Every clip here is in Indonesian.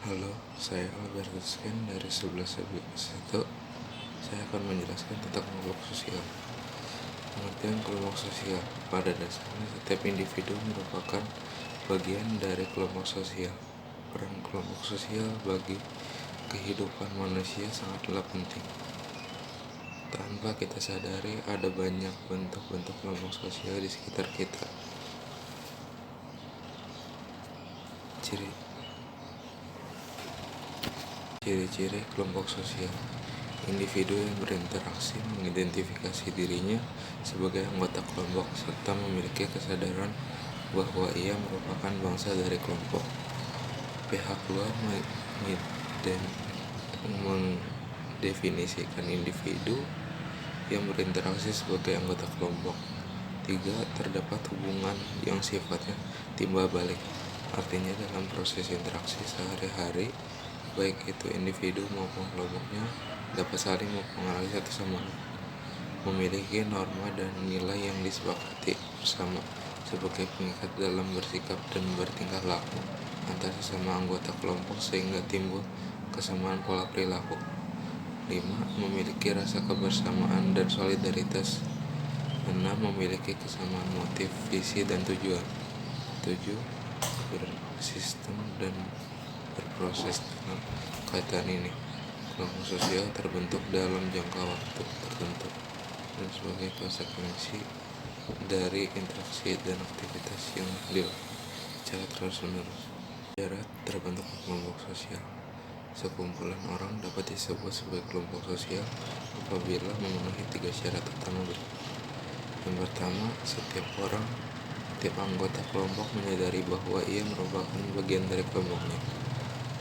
Halo, saya Albertus Ken dari 1111. Saya akan menjelaskan tentang kelompok sosial. Pengertian kelompok sosial. Pada dasarnya, setiap individu merupakan bagian dari kelompok sosial. Peran kelompok sosial bagi kehidupan manusia sangatlah penting. Tanpa kita sadari, ada banyak bentuk-bentuk kelompok sosial di sekitar kita. Ciri-ciri kelompok sosial. Individu yang berinteraksi mengidentifikasi dirinya sebagai anggota kelompok serta memiliki kesadaran bahwa ia merupakan bangsa dari kelompok. Pihak luar mendefinisikan individu yang berinteraksi sebagai anggota kelompok. 3. Terdapat hubungan yang sifatnya timbal balik. Artinya dalam proses interaksi sehari-hari, baik itu individu maupun kelompoknya dapat saling mempengaruhi satu sama lain, memiliki norma dan nilai yang disepakati bersama sebagai pengikat dalam bersikap dan bertingkah laku antar sesama anggota kelompok sehingga timbul kesamaan pola perilaku. 5. Memiliki rasa kebersamaan dan solidaritas. 6. Memiliki kesamaan motif, visi, dan tujuan. 7. Bersistem dan berproses dalam kaitan ini. Kelompok sosial terbentuk dalam jangka waktu tertentu dan sebagai konsekuensi dari interaksi dan aktivitas yang dilakukan secara terus-menerus. Syarat terbentuk kelompok sosial. Sekumpulan orang dapat disebut sebagai kelompok sosial apabila memenuhi 3 syarat utama berikut. Yang pertama, setiap anggota kelompok menyadari bahwa ia merupakan bagian dari kelompoknya.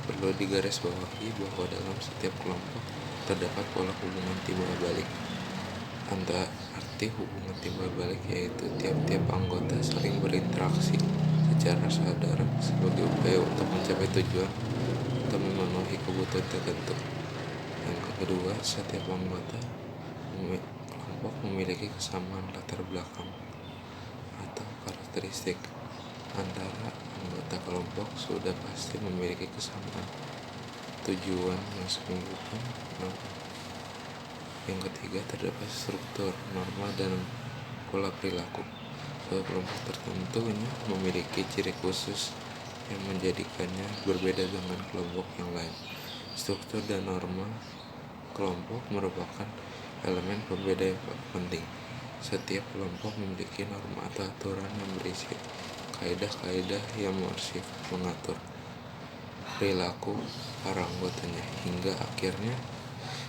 Perlu digarisbawahi bahwa dalam setiap kelompok terdapat pola hubungan timbal balik. Arti hubungan timbal balik yaitu tiap-tiap anggota saling berinteraksi secara sadar sebagai upaya untuk mencapai tujuan atau memenuhi kebutuhan tertentu. Yang kedua, setiap anggota kelompok memiliki kesamaan latar belakang atau karakteristik. Antara anggota kelompok sudah pasti memiliki kesamaan tujuan yang sesungguhnya. Yang ketiga, terdapat struktur, norma, dan pola perilaku. Suatu kelompok tertentu memiliki ciri khusus yang menjadikannya berbeda dengan kelompok yang lain. Struktur dan norma kelompok merupakan elemen pembeda yang penting. Setiap kelompok memiliki norma atau aturan yang berisi kaidah-kaidah yang bersifat mengatur perilaku para anggotanya hingga akhirnya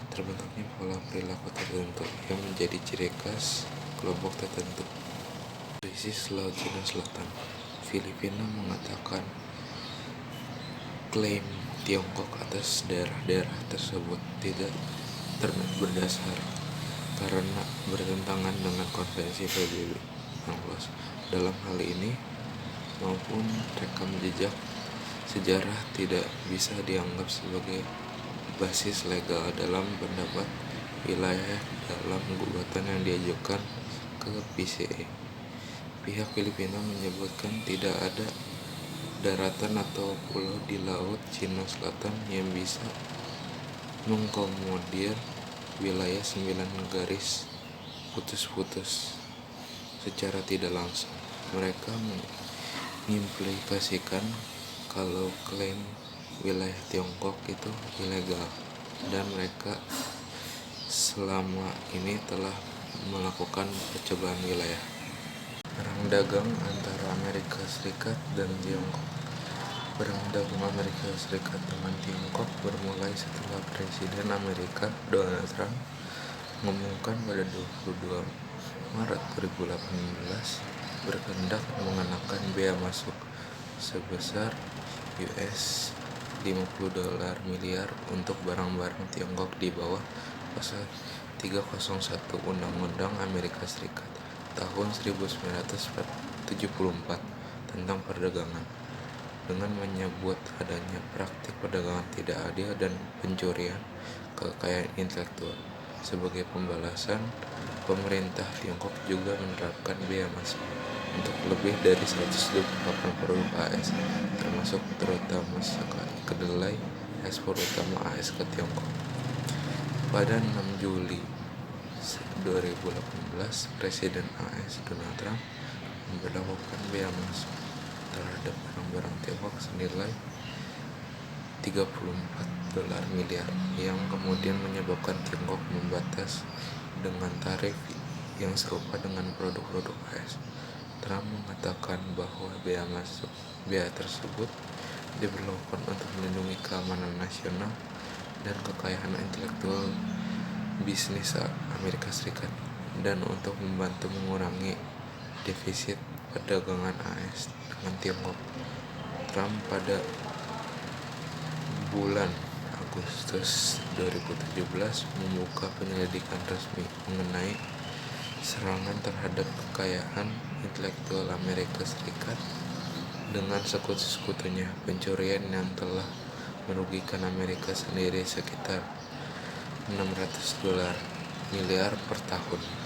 terbentuknya pola perilaku tertentu yang menjadi ciri khas kelompok tertentu. Krisis Laut Cina Selatan. Filipina mengatakan klaim Tiongkok atas daerah-daerah tersebut tidak berdasar karena bertentangan dengan konvensi PBB. Dalam hal ini maupun rekam jejak sejarah tidak bisa dianggap sebagai basis legal dalam pendapat wilayah dalam gugatan yang diajukan ke PCA. Pihak Filipina menyebutkan tidak ada daratan atau pulau di Laut Cina Selatan yang bisa mengakomodir wilayah 9 garis putus-putus secara tidak langsung. Mereka mengimplikasikan kalau klaim wilayah Tiongkok itu ilegal dan mereka selama ini telah melakukan percobaan wilayah. Perang dagang antara Amerika Serikat dan Tiongkok. Perang dagang Amerika Serikat dengan Tiongkok bermulai setelah Presiden Amerika Donald Trump mengumumkan pada 22 Maret 2018 berkehendak mengenakan bea masuk sebesar US $50 miliar untuk barang-barang Tiongkok di bawah pasal 301 Undang-Undang Amerika Serikat tahun 1974 tentang perdagangan, dengan menyebut adanya praktik perdagangan tidak adil dan pencurian kekayaan intelektual. Sebagai pembalasan, pemerintah Tiongkok juga menerapkan bea masuk untuk lebih dari 128 produk AS, termasuk terutama sekali kedelai ekspor utama AS ke Tiongkok. Pada 6 Juli 2018, Presiden AS Donald Trump memberlakukan bea masuk terhadap barang-barang Tiongkok senilai 34 miliar dolar, yang kemudian menyebabkan Tiongkok membatas dengan tarif yang serupa dengan produk-produk AS. Trump mengatakan bahwa bea tersebut diberlakukan untuk melindungi keamanan nasional dan kekayaan intelektual bisnis Amerika Serikat, dan untuk membantu mengurangi defisit perdagangan AS dengan Tiongkok. Trump pada bulan Agustus 2017 membuka penyelidikan resmi mengenai serangan terhadap kekayaan intelektual Amerika Serikat dengan sekutu-sekutunya, pencurian yang telah merugikan Amerika sendiri sekitar 600 miliar dolar per tahun.